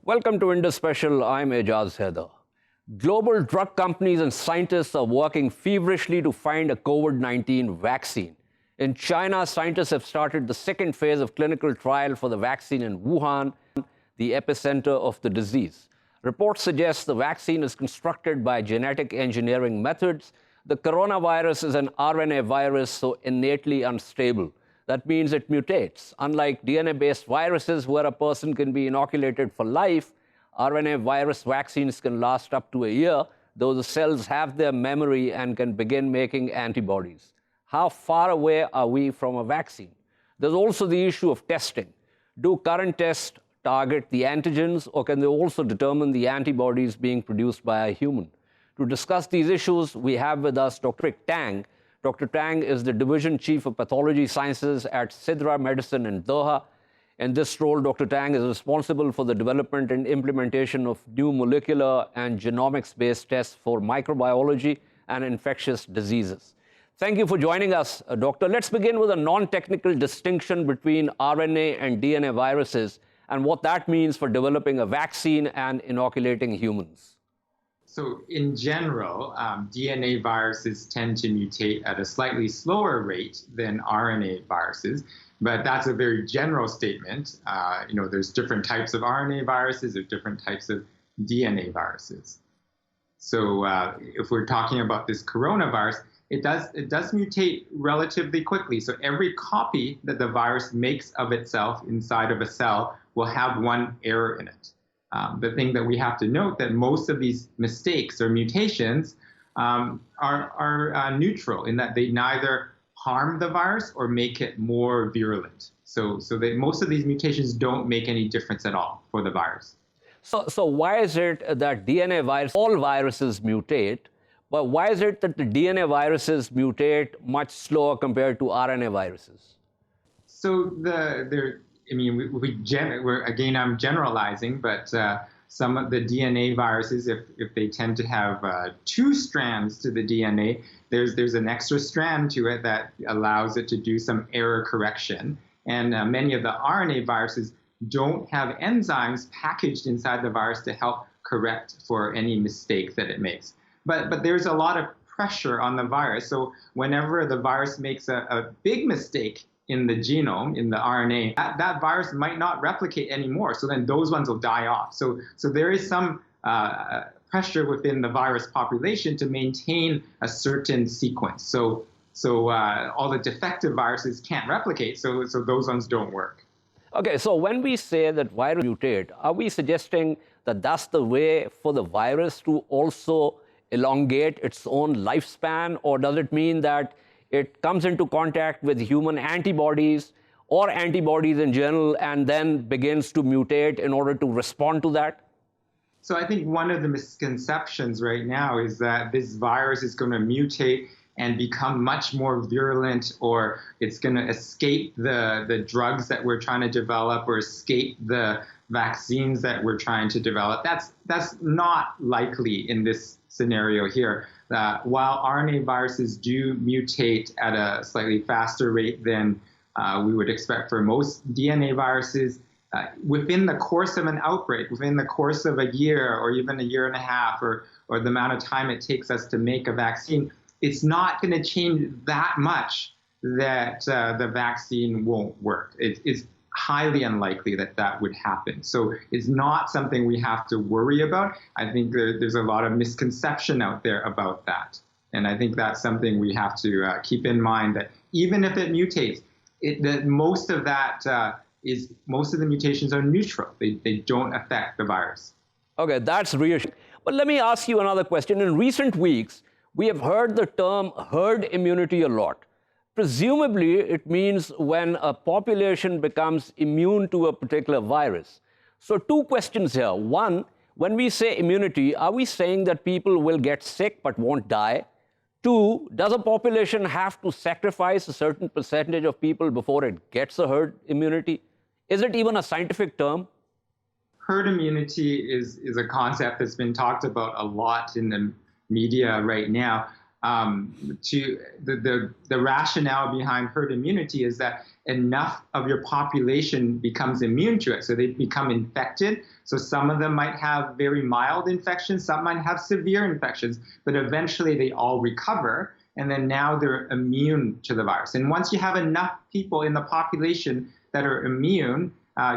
Welcome to Indus Special. I'm Ejaz Haider. Global drug companies and scientists are working feverishly to find a COVID-19 vaccine. In China, scientists have started the second phase of clinical trial for the vaccine in Wuhan, the epicenter of the disease. Reports suggest the vaccine is constructed by genetic engineering methods. The coronavirus is an RNA virus, so innately unstable. That means it mutates. Unlike DNA-based viruses where a person can be inoculated for life, RNA virus vaccines can last up to a year, though the cells have their memory and can begin making antibodies. How far away are we from a vaccine? There's also the issue of testing. Do current tests target the antigens, or can they also determine the antibodies being produced by a human? To discuss these issues, we have with us Dr. Tang. Dr. Tang is the Division Chief of Pathology Sciences at Sidra Medicine in Doha. In this role, Dr. Tang is responsible for the development and implementation of new molecular and genomics-based tests for microbiology and infectious diseases. Thank you for joining us, Doctor. Let's begin with a non-technical distinction between RNA and DNA viruses and what that means for developing a vaccine and inoculating humans. So in general, DNA viruses tend to mutate at a slightly slower rate than RNA viruses, but that's a very general statement. There's different types of RNA viruses, there's different types of DNA viruses. So if we're talking about this coronavirus, it does mutate relatively quickly. So every copy that the virus makes of itself inside of a cell will have one error in it. The thing that we have to note that most of these mistakes or mutations are neutral in that they neither harm the virus or make it more virulent. So that most of these mutations don't make any difference at all for the virus. So why is it that all viruses mutate, but why is it that the DNA viruses mutate much slower compared to RNA viruses? So I'm generalizing, but some of the DNA viruses, if they tend to have two strands to the DNA, there's an extra strand to it that allows it to do some error correction. And many of the RNA viruses don't have enzymes packaged inside the virus to help correct for any mistake that it makes. But there's a lot of pressure on the virus. So whenever the virus makes a big mistake in the genome, in the RNA, that virus might not replicate anymore. So then those ones will die off. So there is some pressure within the virus population to maintain a certain sequence. So all the defective viruses can't replicate. So those ones don't work. Okay, so when we say that viruses mutate, are we suggesting that that's the way for the virus to also elongate its own lifespan, or does it mean that it comes into contact with human antibodies or antibodies in general and then begins to mutate in order to respond to that? So I think one of the misconceptions right now is that this virus is going to mutate and become much more virulent, or it's going to escape the drugs that we're trying to develop or escape the vaccines that we're trying to develop. That's not likely in this scenario here. While RNA viruses do mutate at a slightly faster rate than we would expect for most DNA viruses, within the course of an outbreak, within the course of a year or even a year and a half, or the amount of time it takes us to make a vaccine, it's not going to change that much that the vaccine won't work. It's highly unlikely that would happen. So it's not something we have to worry about. I think there's a lot of misconception out there about that. And I think that's something we have to keep in mind, that even if it mutates, most of the mutations are neutral. They don't affect the virus. Okay, that's reassuring. But let me ask you another question. In recent weeks, we have heard the term herd immunity a lot. Presumably, it means when a population becomes immune to a particular virus. So two questions here. One, when we say immunity, are we saying that people will get sick but won't die? Two, does a population have to sacrifice a certain percentage of people before it gets a herd immunity? Is it even a scientific term? Herd immunity is a concept that's been talked about a lot in the media right now. The rationale behind herd immunity is that enough of your population becomes immune to it, so they become infected. So some of them might have very mild infections, some might have severe infections, but eventually they all recover, and then now they're immune to the virus. And once you have enough people in the population that are immune,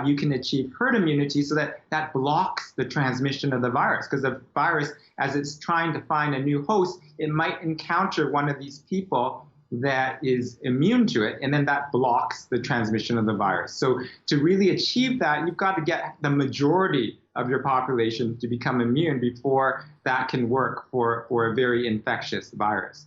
you can achieve herd immunity, so that blocks the transmission of the virus. Because the virus, as it's trying to find a new host, it might encounter one of these people that is immune to it, and then that blocks the transmission of the virus. So to really achieve that, you've got to get the majority of your population to become immune before that can work for a very infectious virus.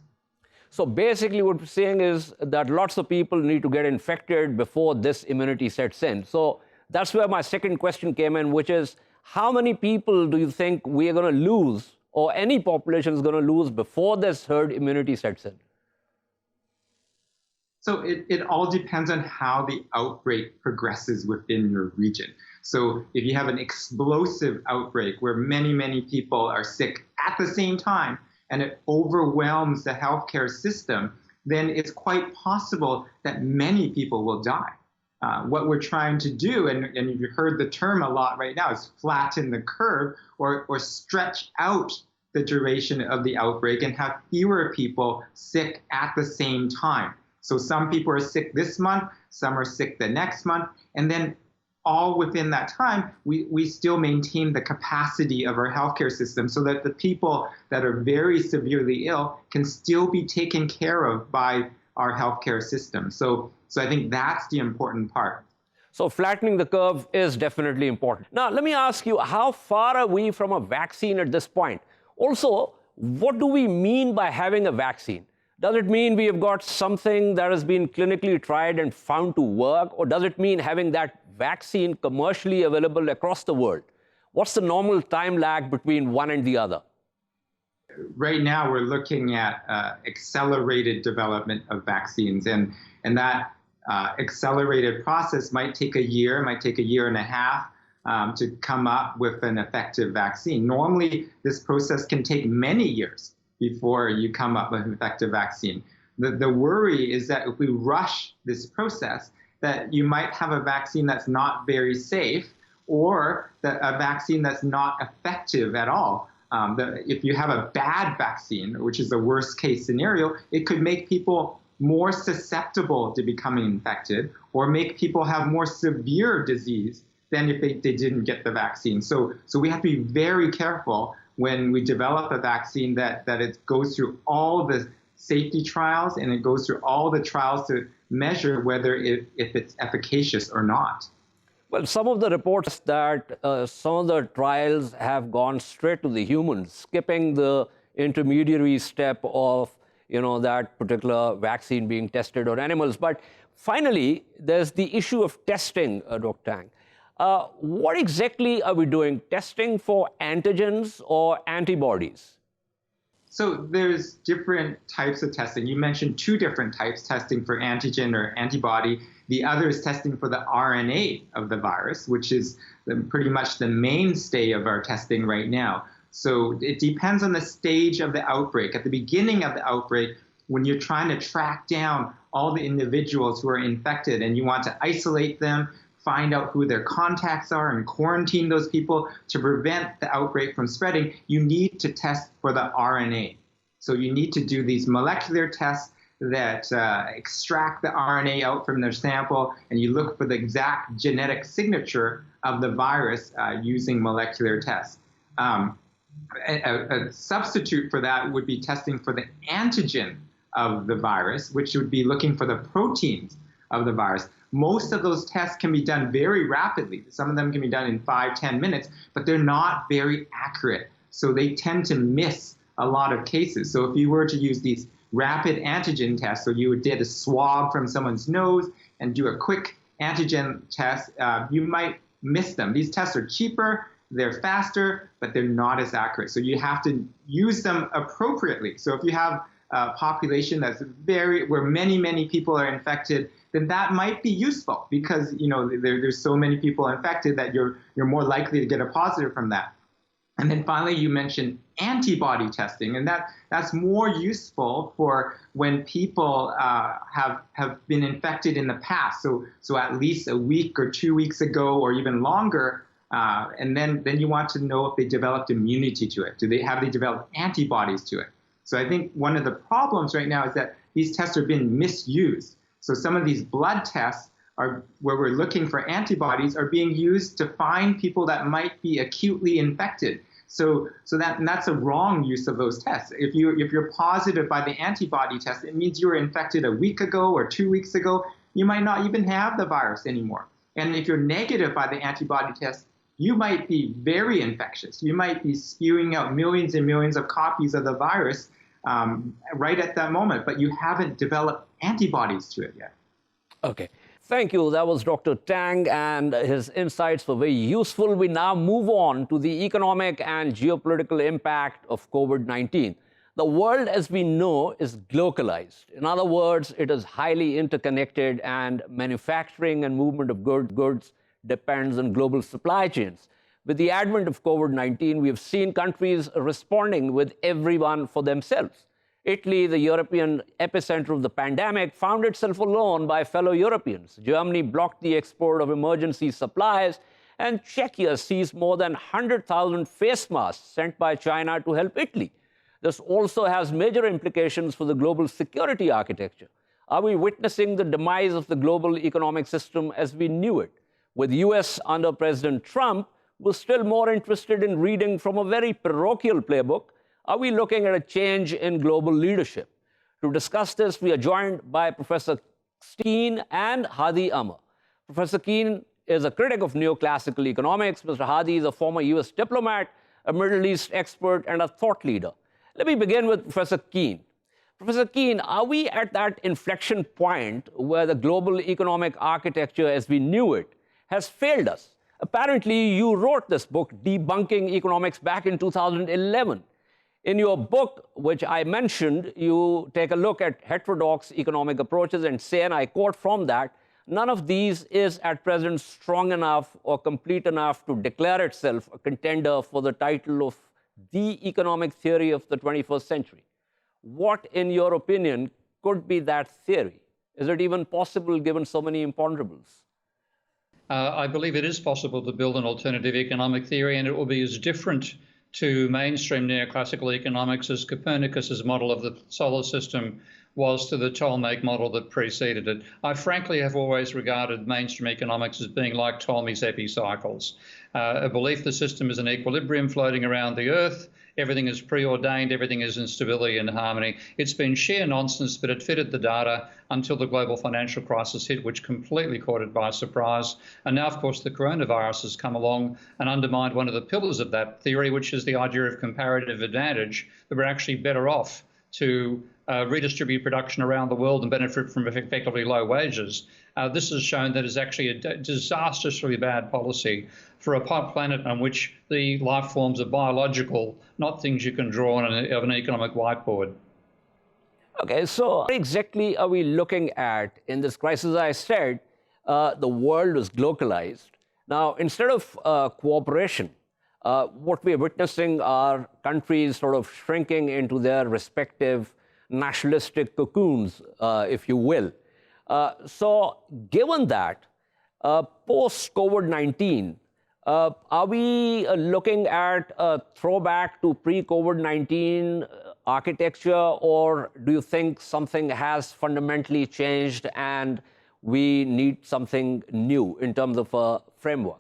So basically what we're saying is that lots of people need to get infected before this immunity sets in. So that's where my second question came in, which is, how many people do you think we are going to lose, or any population is going to lose, before this herd immunity sets in? So it all depends on how the outbreak progresses within your region. So if you have an explosive outbreak where many, many people are sick at the same time, and it overwhelms the healthcare system, then it's quite possible that many people will die. What we're trying to do, and you've heard the term a lot right now, is flatten the curve, or stretch out the duration of the outbreak and have fewer people sick at the same time. So some people are sick this month, some are sick the next month, and then all within that time, we still maintain the capacity of our healthcare system so that the people that are very severely ill can still be taken care of by our healthcare system. So I think that's the important part. So flattening the curve is definitely important. Now, let me ask you, how far are we from a vaccine at this point? Also, what do we mean by having a vaccine? Does it mean we have got something that has been clinically tried and found to work, or does it mean having that vaccine commercially available across the world? What's the normal time lag between one and the other? Right now, we're looking at accelerated development of vaccines, and that accelerated process might take a year, might take a year and a half to come up with an effective vaccine. Normally, this process can take many years before you come up with an effective vaccine. The worry is that if we rush this process, that you might have a vaccine that's not very safe, or a vaccine that's not effective at all. If you have a bad vaccine, which is the worst case scenario, it could make people more susceptible to becoming infected, or make people have more severe disease than if they didn't get the vaccine. So we have to be very careful when we develop a vaccine that it goes through all the safety trials, and it goes through all the trials to measure whether if it's efficacious or not. Well, some of the reports that some of the trials have gone straight to the humans, skipping the intermediary step of that particular vaccine being tested on animals. But finally, there's the issue of testing, Dr. Tang. What exactly are we doing? Testing for antigens or antibodies? So there's different types of testing. You mentioned two different types, testing for antigen or antibody. The other is testing for the RNA of the virus, which is pretty much the mainstay of our testing right now. So it depends on the stage of the outbreak. At the beginning of the outbreak, when you're trying to track down all the individuals who are infected and you want to isolate them, find out who their contacts are, and quarantine those people to prevent the outbreak from spreading, you need to test for the RNA. So you need to do these molecular tests that extract the RNA out from their sample, and you look for the exact genetic signature of the virus using molecular tests. A substitute for that would be testing for the antigen of the virus, which would be looking for the proteins of the virus. Most of those tests can be done very rapidly. Some of them can be done in 5-10 minutes, but they're not very accurate. So they tend to miss a lot of cases. So if you were to use these rapid antigen tests, so you did a swab from someone's nose and do a quick antigen test, you might miss them. These tests are cheaper, they're faster, but they're not as accurate. So you have to use them appropriately. So if you have a population that's where many, many people are infected, then that might be useful because there's so many people infected that you're more likely to get a positive from that. And then finally, you mentioned antibody testing, and that's more useful for when people have been infected in the past. So at least a week or 2 weeks ago, or even longer, and then you want to know if they developed immunity to it. Have they developed antibodies to it? So I think one of the problems right now is that these tests are being misused. So some of these blood tests where we're looking for antibodies are being used to find people that might be acutely infected. So that's a wrong use of those tests. If you're positive by the antibody test, it means you were infected a week ago or 2 weeks ago. You might not even have the virus anymore. And if you're negative by the antibody test, you might be very infectious. You might be spewing out millions and millions of copies of the virus right at that moment, but you haven't developed antibodies to it yet. Okay. Thank you. That was Dr. Tang, and his insights were very useful. We now move on to the economic and geopolitical impact of COVID-19. The world as we know is globalized. In other words, it is highly interconnected, and manufacturing and movement of goods depends on global supply chains. With the advent of COVID-19, we have seen countries responding with everyone for themselves. Italy, the European epicenter of the pandemic, found itself alone by fellow Europeans. Germany blocked the export of emergency supplies, and Czechia seized more than 100,000 face masks sent by China to help Italy. This also has major implications for the global security architecture. Are we witnessing the demise of the global economic system as we knew it? With the US under President Trump, we're still more interested in reading from a very parochial playbook. Are we looking at a change in global leadership? To discuss this, we are joined by Professor Keane and Hadi Amr. Professor Keane is a critic of neoclassical economics. Mr. Hadi is a former US diplomat, a Middle East expert, and a thought leader. Let me begin with Professor Keane. Professor Keane, are we at that inflection point where the global economic architecture as we knew it has failed us? Apparently, you wrote this book, Debunking Economics, back in 2011. In your book, which I mentioned, you take a look at heterodox economic approaches and say, and I quote from that, none of these is at present strong enough or complete enough to declare itself a contender for the title of the economic theory of the 21st century. What, in your opinion, could be that theory? Is it even possible given so many imponderables? I believe it is possible to build an alternative economic theory, and it will be as different to mainstream neoclassical economics as Copernicus's model of the solar system was to the Ptolemaic model that preceded it. I frankly have always regarded mainstream economics as being like Ptolemy's epicycles, a belief the system is an equilibrium floating around the Earth, everything is preordained, everything is in stability and harmony. It's been sheer nonsense, but it fitted the data until the global financial crisis hit, which completely caught it by surprise. And now, of course, the coronavirus has come along and undermined one of the pillars of that theory, which is the idea of comparative advantage, that we're actually better off to redistribute production around the world and benefit from effectively low wages. This has shown that it's actually a disastrously bad policy for a planet on which the life forms are biological, not things you can draw on an economic whiteboard. Okay, so what exactly are we looking at in this crisis? I said the world is globalized. Now, instead of cooperation, what we're witnessing are countries sort of shrinking into their respective nationalistic cocoons, if you will. So given that, post-COVID-19, are we looking at a throwback to pre-COVID-19 architecture, or do you think something has fundamentally changed and we need something new in terms of a framework?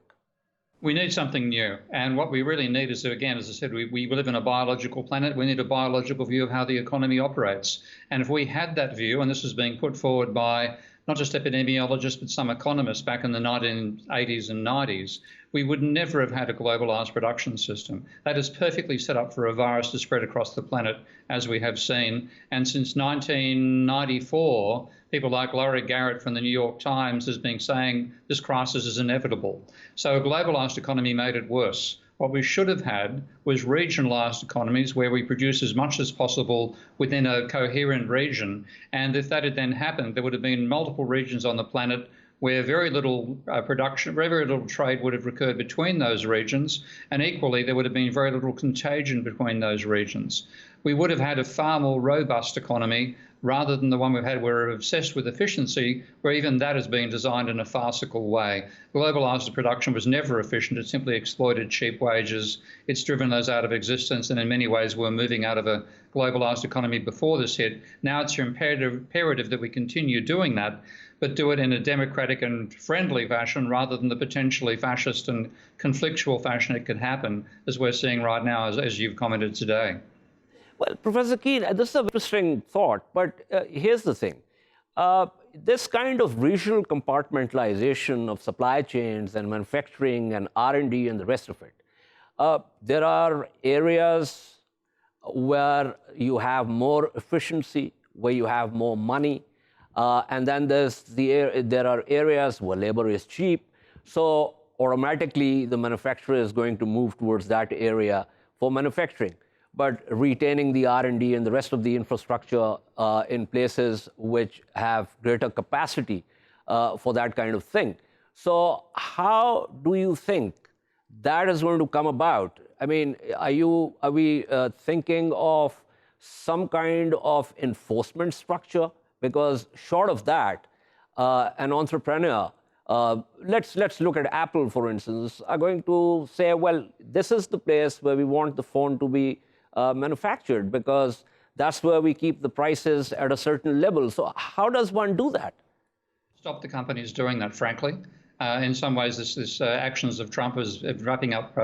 We need something new. And what we really need is, again, as I said, we live in a biological planet. We need a biological view of how the economy operates. And if we had that view, and this is being put forward by not just epidemiologists, but some economists back in the 1980s and 90s, we would never have had a globalized production system. That is perfectly set up for a virus to spread across the planet, as we have seen. And since 1994, people like Laurie Garrett from the New York Times has been saying this crisis is inevitable. So a globalized economy made it worse. What we should have had was regionalized economies where we produce as much as possible within a coherent region. And if that had then happened, there would have been multiple regions on the planet where very little production, very little trade would have occurred between those regions, and equally there would have been very little contagion between those regions. We would have had a far more robust economy rather than the one we've had where we're obsessed with efficiency, where even that is being designed in a farcical way. Globalised production was never efficient. It simply exploited cheap wages. It's driven those out of existence, and in many ways we're moving out of a globalised economy before this hit. Now it's imperative that we continue doing that, but do it in a democratic and friendly fashion rather than the potentially fascist and conflictual fashion it could happen, as we're seeing right now, as you've commented today. Well, Professor Keene, this is an interesting thought, but here's the thing. This kind of regional compartmentalization of supply chains and manufacturing and R&D and the rest of it, there are areas where you have more efficiency, where you have more money, and then there are areas where labor is cheap, so automatically the manufacturer is going to move towards that area for manufacturing, but retaining the R&D and the rest of the infrastructure in places which have greater capacity for that kind of thing. So how do you think that is going to come about? I mean, are we thinking of some kind of enforcement structure? Because short of that, an entrepreneur, let's look at Apple, for instance, are going to say, well, this is the place where we want the phone to be manufactured, because that's where we keep the prices at a certain level. So how does one do that? Stop the companies doing that, frankly. In some ways, this actions of Trump is wrapping up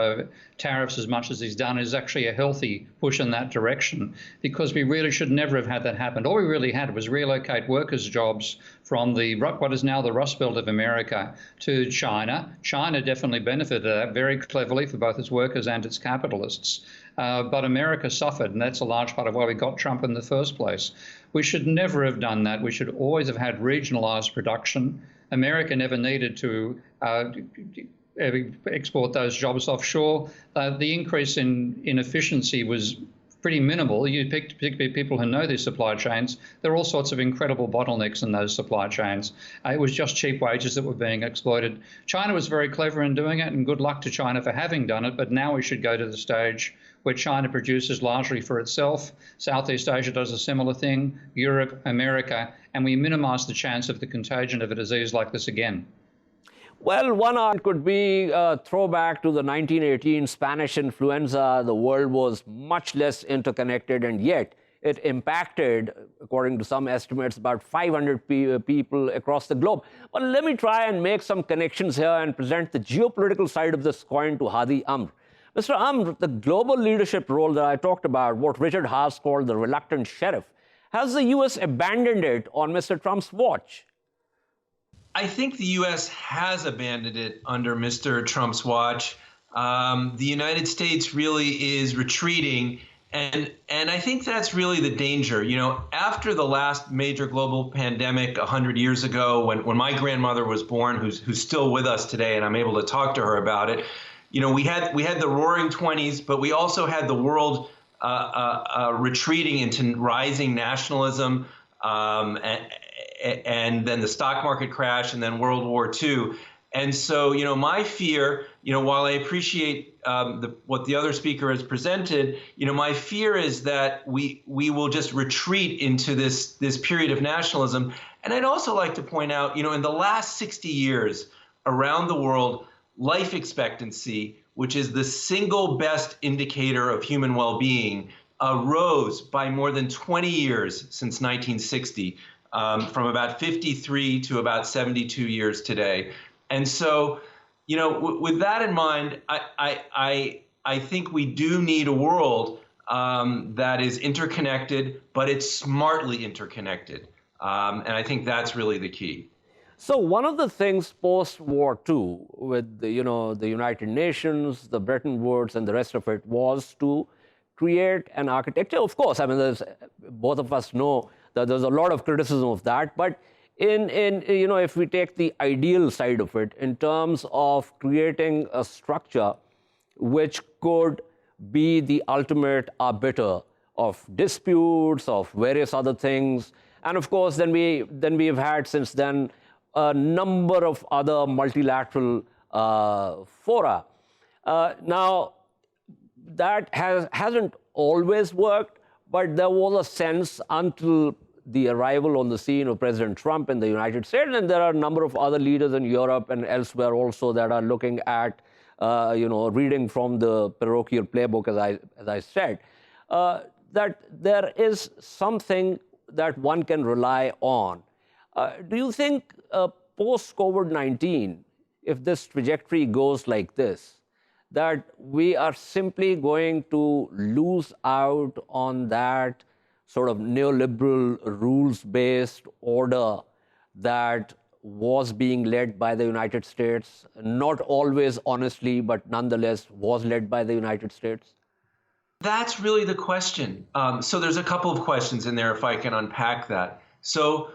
tariffs as much as he's done is actually a healthy push in that direction, because we really should never have had that happen. All we really had was relocate workers' jobs from what is now the Rust Belt of America to China. China definitely benefited that very cleverly for both its workers and its capitalists. But America suffered, and that's a large part of why we got Trump in the first place. We should never have done that. We should always have had regionalized production. America never needed to export those jobs offshore. The increase in efficiency was pretty minimal. You pick people who know these supply chains. There are all sorts of incredible bottlenecks in those supply chains. It was just cheap wages that were being exploited. China was very clever in doing it, and good luck to China for having done it. But now we should go to the stage where China produces largely for itself. Southeast Asia does a similar thing, Europe, America, and we minimize the chance of the contagion of a disease like this again. Well, one argument could be a throwback to the 1918 Spanish influenza. The world was much less interconnected, and yet it impacted, according to some estimates, about 500 people across the globe. But let me try and make some connections here and present the geopolitical side of this coin to Hadi Amr. Mr. Amr, the global leadership role that I talked about, what Richard Haas called the reluctant sheriff, has the U.S. abandoned it on Mr. Trump's watch? I think the U.S. has abandoned it under Mr. Trump's watch. The United States really is retreating, and I think that's really the danger. You know, after the last major global pandemic 100 years ago, when my grandmother was born, who's still with us today, and I'm able to talk to her about it, you know, we had the Roaring '20s, but we also had the world retreating into rising nationalism, and then the stock market crash, and then World War II. And so, you know, my fear, you know, while I appreciate what the other speaker has presented, you know, my fear is that we will just retreat into this period of nationalism. And I'd also like to point out, you know, in the last 60 years around the world, life expectancy, which is the single best indicator of human well-being, rose by more than 20 years since 1960, from about 53 to about 72 years today. And so, you know, with that in mind, I think we do need a world that is interconnected, but it's smartly interconnected. And I think that's really the key. So one of the things post-war II, with the, the United Nations, the Bretton Woods, and the rest of it, was to create an architecture. Of course, I mean, both of us know that there's a lot of criticism of that. But if we take the ideal side of it, in terms of creating a structure which could be the ultimate arbiter of disputes, of various other things, and of course, then we've had since then a number of other multilateral fora. Now, that hasn't always worked, but there was a sense until the arrival on the scene of President Trump in the United States, and there are a number of other leaders in Europe and elsewhere also that are looking at, reading from the parochial playbook, as I said, that there is something that one can rely on. Do you think post-COVID-19, if this trajectory goes like this, that we are simply going to lose out on that sort of neoliberal rules-based order that was being led by the United States, not always honestly, but nonetheless was led by the United States? That's really the question. So there's a couple of questions in there if I can unpack that. So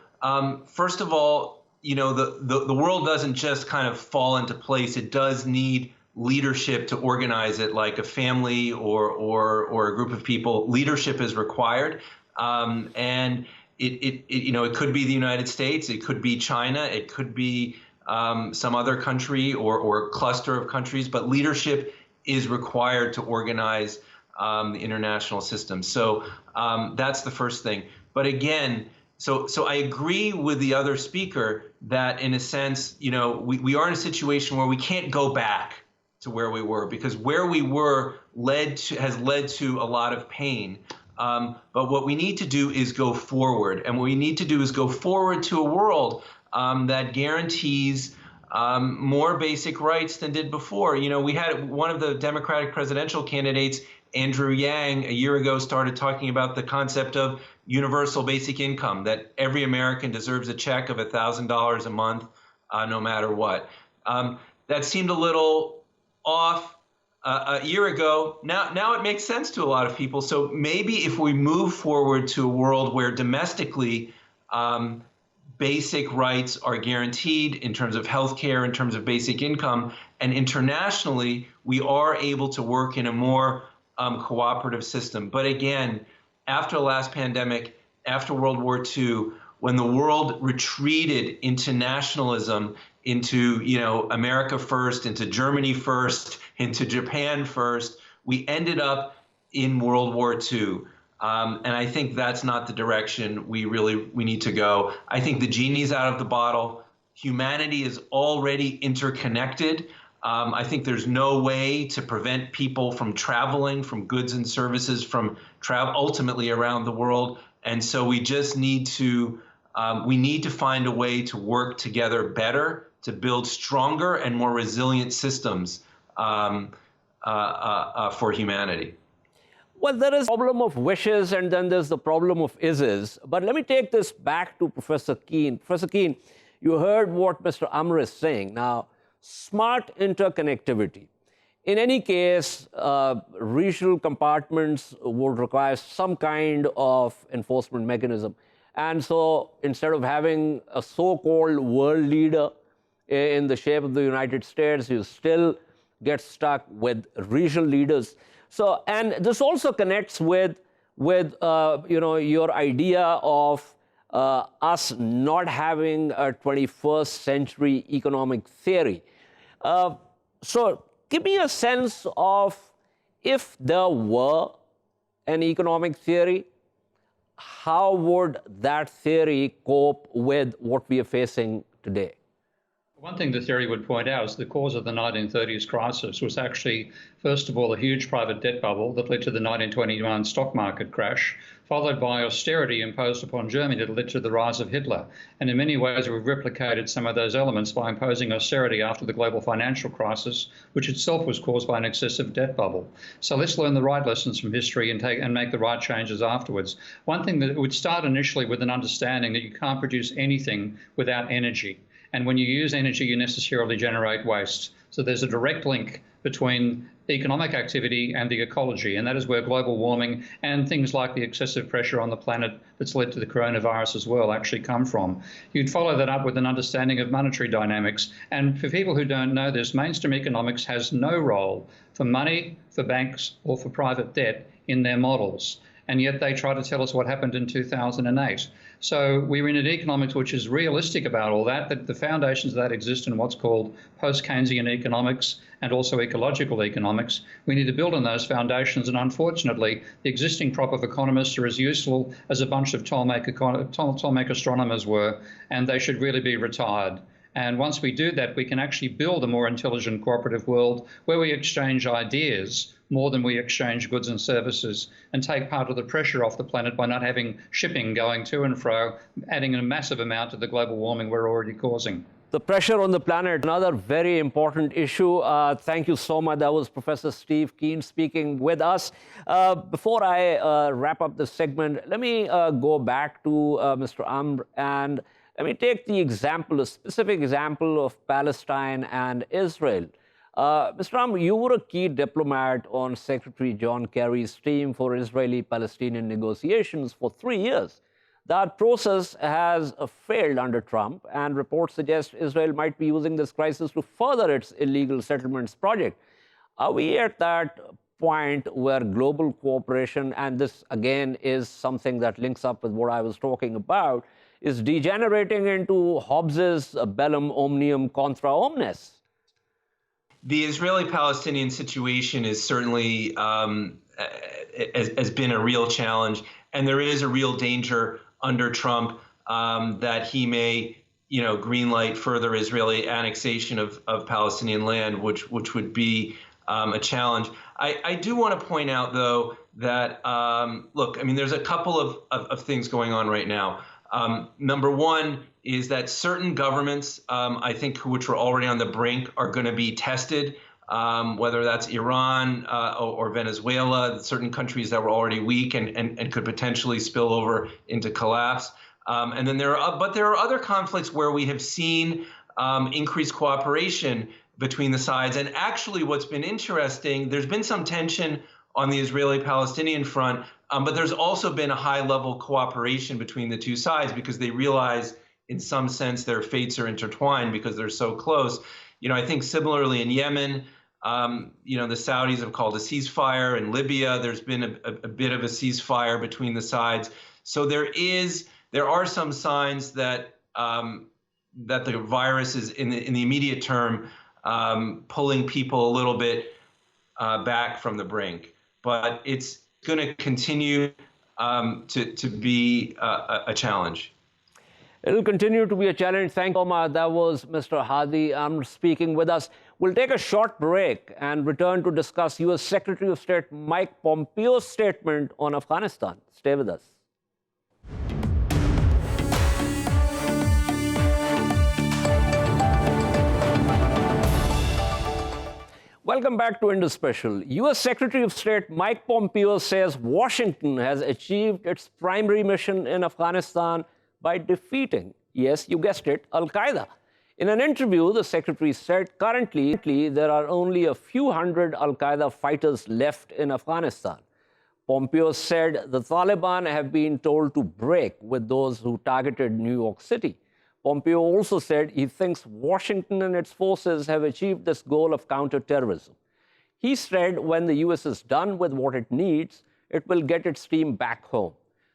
first of all, the world doesn't just kind of fall into place. It does need leadership to organize it, like a family or a group of people. Leadership is required. And it could be the United States, it could be China, it could be some other country or cluster of countries, but leadership is required to organize the international system. So that's the first thing. But again, so I agree with the other speaker that in a sense, we are in a situation where we can't go back to where we were, because where we were has led to a lot of pain. But what we need to do is go forward. And what we need to do is go forward to a world that guarantees more basic rights than did before. We had one of the Democratic presidential candidates, Andrew Yang, a year ago started talking about the concept of universal basic income, that every American deserves a check of $1,000 a month, no matter what. That seemed a little off a year ago. Now it makes sense to a lot of people. So maybe if we move forward to a world where domestically basic rights are guaranteed in terms of healthcare, in terms of basic income, and internationally we are able to work in a more cooperative system. But again, after the last pandemic, after World War II, when the world retreated into nationalism, into America first, into Germany first, into Japan first, we ended up in World War II. And I think that's not the direction we need to go. I think the genie's out of the bottle. Humanity is already interconnected. I think there's no way to prevent people from traveling, from goods and services, from travel ultimately around the world. And so we just need to find a way to work together better, to build stronger and more resilient systems for humanity. Well, there is the problem of wishes, and then there's the problem of is. But let me take this back to Professor Keane. Professor Keane, you heard what Mr. Amr is saying. Now, smart interconnectivity. In any case, regional compartments would require some kind of enforcement mechanism. And so instead of having a so-called world leader in the shape of the United States, you still get stuck with regional leaders. So, and this also connects with your idea of us not having a 21st century economic theory. So give me a sense of, if there were an economic theory, how would that theory cope with what we are facing today? One thing the theory would point out is the cause of the 1930s crisis was actually, first of all, a huge private debt bubble that led to the 1921 stock market crash, followed by austerity imposed upon Germany that led to the rise of Hitler. And in many ways, we've replicated some of those elements by imposing austerity after the global financial crisis, which itself was caused by an excessive debt bubble. So let's learn the right lessons from history and make the right changes afterwards. One thing that would start initially with an understanding that you can't produce anything without energy. And when you use energy, you necessarily generate waste. So there's a direct link between economic activity and the ecology, and that is where global warming and things like the excessive pressure on the planet that's led to the coronavirus as well actually come from. You'd follow that up with an understanding of monetary dynamics. And for people who don't know this, mainstream economics has no role for money, for banks, or for private debt in their models. and yet they try to tell us what happened in 2008. So we're in an economics which is realistic about all that the foundations of that exist in what's called post-Keynesian economics and also ecological economics. We need to build on those foundations, and unfortunately, the existing crop of economists are as useful as a bunch of Ptolemaic astronomers were, and they should really be retired. And once we do that, we can actually build a more intelligent cooperative world where we exchange ideas more than we exchange goods and services, and take part of the pressure off the planet by not having shipping going to and fro, adding a massive amount to the global warming we're already causing. The pressure on the planet, another very important issue. Thank you so much. That was Professor Steve Keen speaking with us. Before I wrap up this segment, let me go back to Mr. Amr, and let me take the example, a specific example of Palestine and Israel. Mr. Amr, you were a key diplomat on Secretary John Kerry's team for Israeli-Palestinian negotiations for 3 years. That process has failed under Trump, and reports suggest Israel might be using this crisis to further its illegal settlements project. Are we at that point where global cooperation, and this again is something that links up with what I was talking about, is degenerating into Hobbes's bellum omnium contra omnes? The Israeli-Palestinian situation is certainly has been a real challenge, and there is a real danger under Trump that he may, greenlight further Israeli annexation of Palestinian land, which would be a challenge. I do want to point out, though, that look, I mean, there's a couple of things going on right now. Number one is that certain governments, I think, which were already on the brink, are going to be tested, whether that's Iran or Venezuela, certain countries that were already weak and could potentially spill over into collapse. And then there are other conflicts where we have seen increased cooperation between the sides. And actually, what's been interesting, there's been some tension on the Israeli-Palestinian front, but there's also been a high-level cooperation between the two sides because they realize, in some sense, their fates are intertwined because they're so close. I think similarly in Yemen, the Saudis have called a ceasefire. In Libya, there's been a bit of a ceasefire between the sides. So there are some signs that that the virus is in the immediate term pulling people a little bit back from the brink. But it's going to continue to be a challenge. It'll continue to be a challenge. Thank you, Omar. That was Mr. Hadi Amr speaking with us. We'll take a short break and return to discuss U.S. Secretary of State Mike Pompeo's statement on Afghanistan. Stay with us. Welcome back to Indus Special. U.S. Secretary of State Mike Pompeo says Washington has achieved its primary mission in Afghanistan by defeating, yes, you guessed it, Al-Qaeda. In an interview, the secretary said currently there are only a few hundred Al-Qaeda fighters left in Afghanistan. Pompeo said the Taliban have been told to break with those who targeted New York City. Pompeo also said he thinks Washington and its forces have achieved this goal of counterterrorism. He said when the U.S. is done with what it needs, it will get its team back home.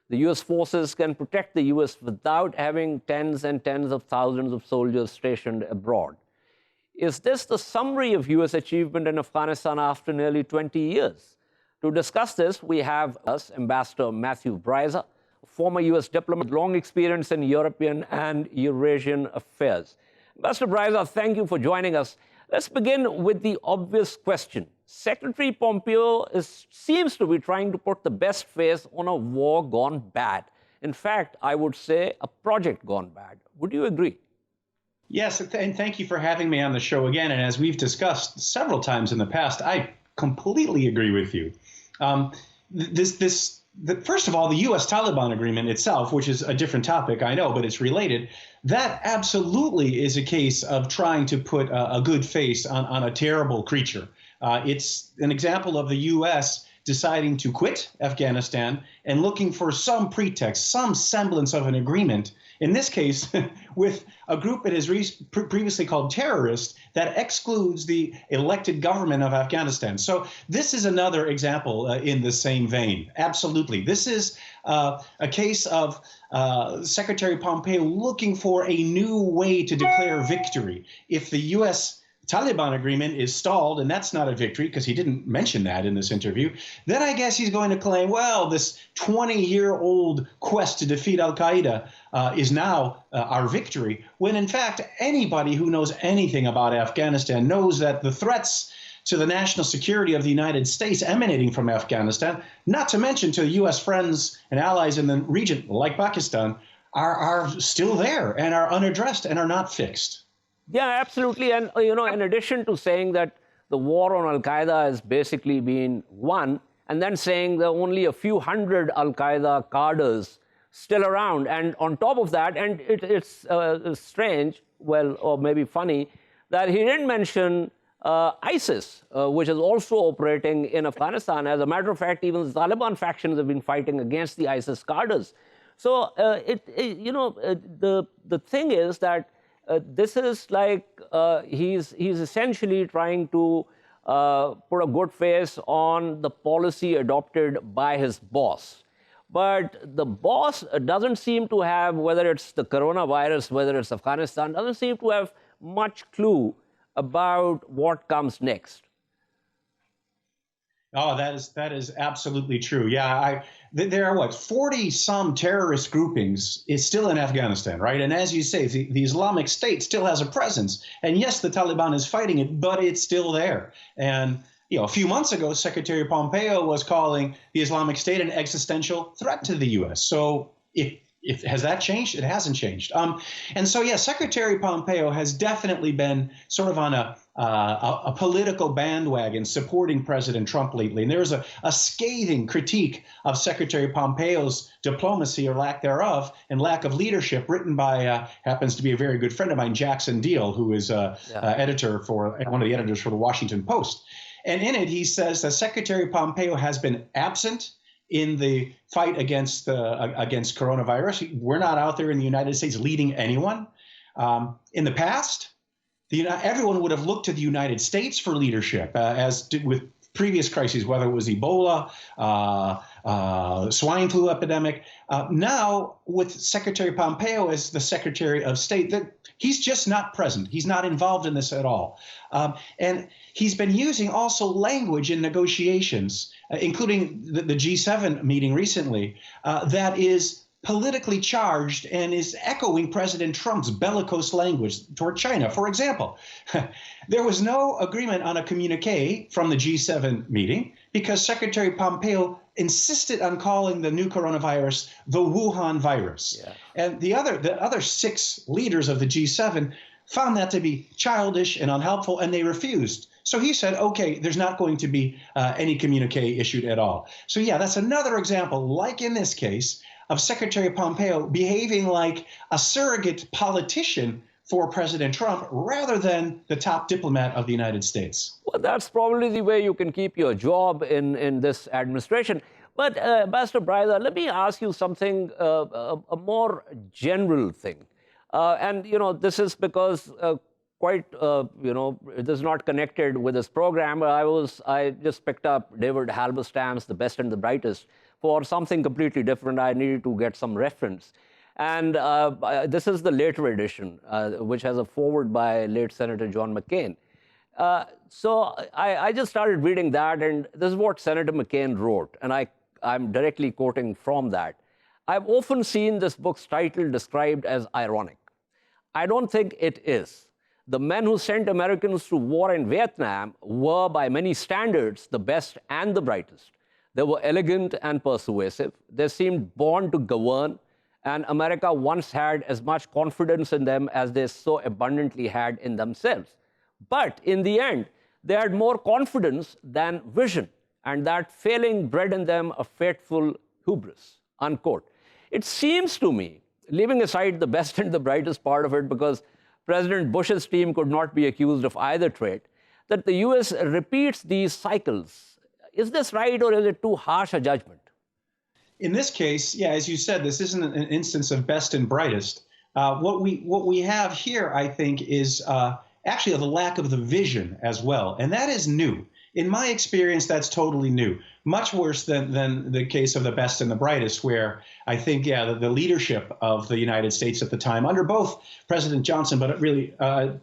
The U.S. forces can protect the U.S. without having tens and tens of thousands of soldiers stationed abroad. Is this the summary of U.S. achievement in Afghanistan after nearly 20 years? To discuss this, we have us Ambassador Matthew Bryza, former U.S. diplomat with long experience in European and Eurasian affairs. Ambassador Bryza, thank you for joining us. Let's begin with the obvious question. Secretary Pompeo seems to be trying to put the best face on a war gone bad. In fact, I would say a project gone bad. Would you agree? Yes, and thank you for having me on the show again. And as we've discussed several times in the past, I completely agree with you. First of all, the U.S. Taliban agreement itself, which is a different topic, I know, but it's related, that absolutely is a case of trying to put a good face on a terrible creature. It's an example of the U.S. deciding to quit Afghanistan and looking for some pretext, some semblance of an agreement In this case, with a group that is previously called terrorist that excludes the elected government of Afghanistan. So this is another example in the same vein. Absolutely. This is a case of Secretary Pompeo looking for a new way to declare victory. If the U.S. Taliban agreement is stalled, and that's not a victory because he didn't mention that in this interview, then I guess he's going to claim, well, this 20-year-old quest to defeat al-Qaeda is now our victory, when in fact anybody who knows anything about Afghanistan knows that the threats to the national security of the United States emanating from Afghanistan, not to mention to U.S. friends and allies in the region like Pakistan, are still there and are unaddressed and are not fixed. Yeah, absolutely. And, in addition to saying that the war on al-Qaeda has basically been won, and then saying there are only a few hundred al-Qaeda cadres still around. And on top of that, and it's strange, well, or maybe funny, that he didn't mention ISIS, which is also operating in Afghanistan. As a matter of fact, even the Taliban factions have been fighting against the ISIS cadres. So, the thing is that this is like he's essentially trying to put a good face on the policy adopted by his boss. But the boss doesn't seem to have, whether it's the coronavirus, whether it's Afghanistan, doesn't seem to have much clue about what comes next. Oh, that is absolutely true. Yeah, there are 40-some terrorist groupings is still in Afghanistan, right? And as you say, the Islamic State still has a presence. And yes, the Taliban is fighting it, but it's still there. And a few months ago, Secretary Pompeo was calling the Islamic State an existential threat to the U.S. So has that changed? It hasn't changed. And so, yeah, Secretary Pompeo has definitely been sort of on a political bandwagon supporting President Trump lately. And there's a scathing critique of Secretary Pompeo's diplomacy or lack thereof and lack of leadership written by, happens to be a very good friend of mine, Jackson Deal, who is one of the editors for the Washington Post. And in it, he says that Secretary Pompeo has been absent in the fight against coronavirus. We're not out there in the United States leading anyone. In the past, everyone would have looked to the United States for leadership, as did with previous crises, whether it was Ebola, swine flu epidemic. Now, with Secretary Pompeo as the Secretary of State, he's just not present. He's not involved in this at all. And he's been using also language in negotiations, including the G7 meeting recently, that is politically charged and is echoing President Trump's bellicose language toward China. For example, there was no agreement on a communique from the G7 meeting because Secretary Pompeo insisted on calling the new coronavirus the Wuhan virus. Yeah. And the other 6 leaders of the G7 found that to be childish and unhelpful, and they refused. So he said, okay, there's not going to be any communique issued at all. So yeah, that's another example, like in this case, of Secretary Pompeo behaving like a surrogate politician for President Trump rather than the top diplomat of the United States. Well, that's probably the way you can keep your job in this administration. But Ambassador Bryza, let me ask you something, a more general thing. And, this is because this is not connected with this program. I just picked up David Halberstam's The Best and the Brightest for something completely different. I needed to get some reference. And this is the later edition, which has a foreword by late Senator John McCain. So I just started reading that, and this is what Senator McCain wrote, and I'm directly quoting from that. I've often seen this book's title described as ironic. I don't think it is. The men who sent Americans to war in Vietnam were, by many standards, the best and the brightest. They were elegant and persuasive. They seemed born to govern, and America once had as much confidence in them as they so abundantly had in themselves. But in the end, they had more confidence than vision, and that failing bred in them a fateful hubris, unquote. It seems to me, leaving aside the best and the brightest part of it, because President Bush's team could not be accused of either trait, that the U.S. repeats these cycles. Is this right, or is it too harsh a judgment? In this case, yeah, as you said, this isn't an instance of best and brightest. What we have here, I think, is actually the lack of the vision as well, and that is new. In my experience, that's totally new. Much worse than the case of the best and the brightest, where I think, the leadership of the United States at the time, under both President Johnson, but really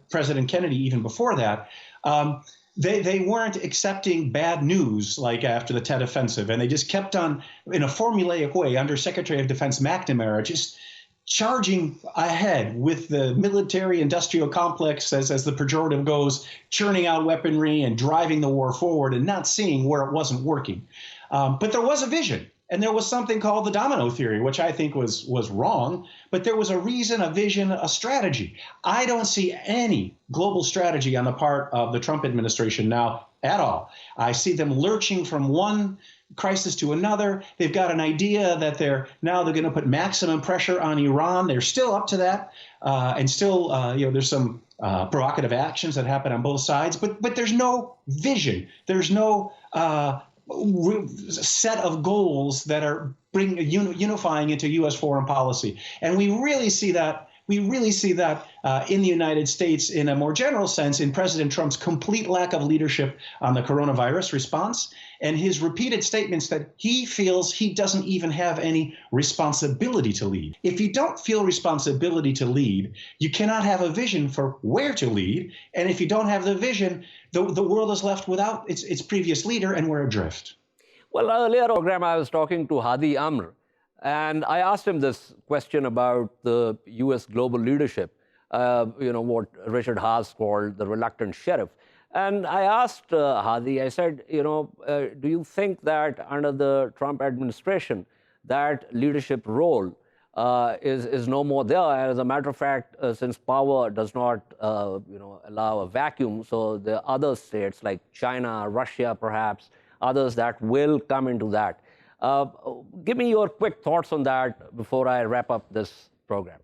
President Kennedy even before that, they weren't accepting bad news like after the Tet Offensive, and they just kept on, in a formulaic way, under Secretary of Defense McNamara, just charging ahead with the military-industrial complex, as the pejorative goes, churning out weaponry and driving the war forward and not seeing where it wasn't working. But there was a vision, and there was something called the domino theory, which I think was wrong, but there was a reason, a vision, a strategy. I don't see any global strategy on the part of the Trump administration now at all. I see them lurching from one crisis to another. They've got an idea that they're going to put maximum pressure on Iran. They're still up to that, and still, there's some provocative actions that happen on both sides. But there's no vision. There's no set of goals that are unifying into U.S. foreign policy, and we really see that. We really see that in the United States in a more general sense in President Trump's complete lack of leadership on the coronavirus response and his repeated statements that he feels he doesn't even have any responsibility to lead. If you don't feel responsibility to lead, you cannot have a vision for where to lead. And if you don't have the vision, the world is left without its previous leader, and we're adrift. Well, earlier in the program, I was talking to Hadi Amr, and I asked him this question about the U.S. global leadership, what Richard Haas called the reluctant sheriff. And I asked Hadi, I said, do you think that under the Trump administration, that leadership role is no more there? As a matter of fact, since power does not, allow a vacuum, so there are other states like China, Russia, perhaps, others that will come into that. Give me your quick thoughts on that before I wrap up this program.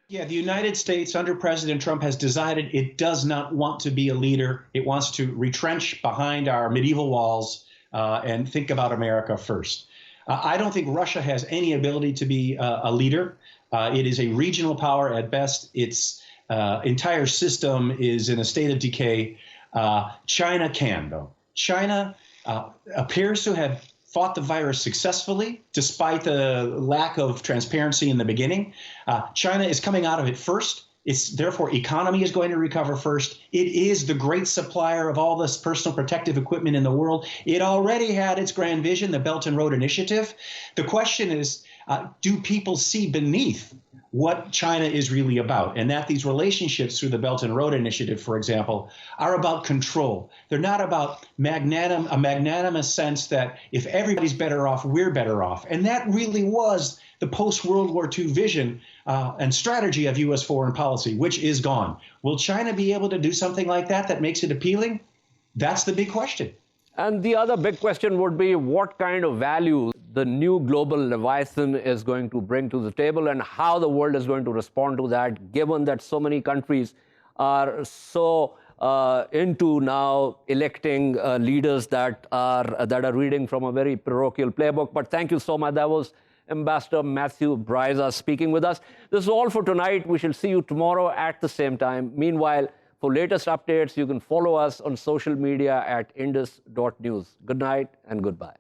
Yeah, the United States under President Trump has decided it does not want to be a leader. It wants to retrench behind our medieval walls and think about America first. I don't think Russia has any ability to be a leader. It is a regional power at best. Its entire system is in a state of decay. China can, though. China appears to have fought the virus successfully, despite the lack of transparency in the beginning. China is coming out of it first. Its therefore economy is going to recover first. It is the great supplier of all this personal protective equipment in the world. It already had its grand vision, the Belt and Road Initiative. The question is, do people see beneath what China is really about, and that these relationships through the Belt and Road Initiative, for example, are about control. They're not about a magnanimous sense that if everybody's better off, we're better off. And that really was the post-World War II vision and strategy of U.S. foreign policy, which is gone. Will China be able to do something like that makes it appealing? That's the big question. And the other big question would be what kind of value the new global Leviathan is going to bring to the table and how the world is going to respond to that, given that so many countries are so into now electing leaders that are reading from a very parochial playbook. But thank you so much. That was Ambassador Matthew Bryza speaking with us. This is all for tonight. We shall see you tomorrow at the same time. Meanwhile, for latest updates, you can follow us on social media at indus.news. Good night and goodbye.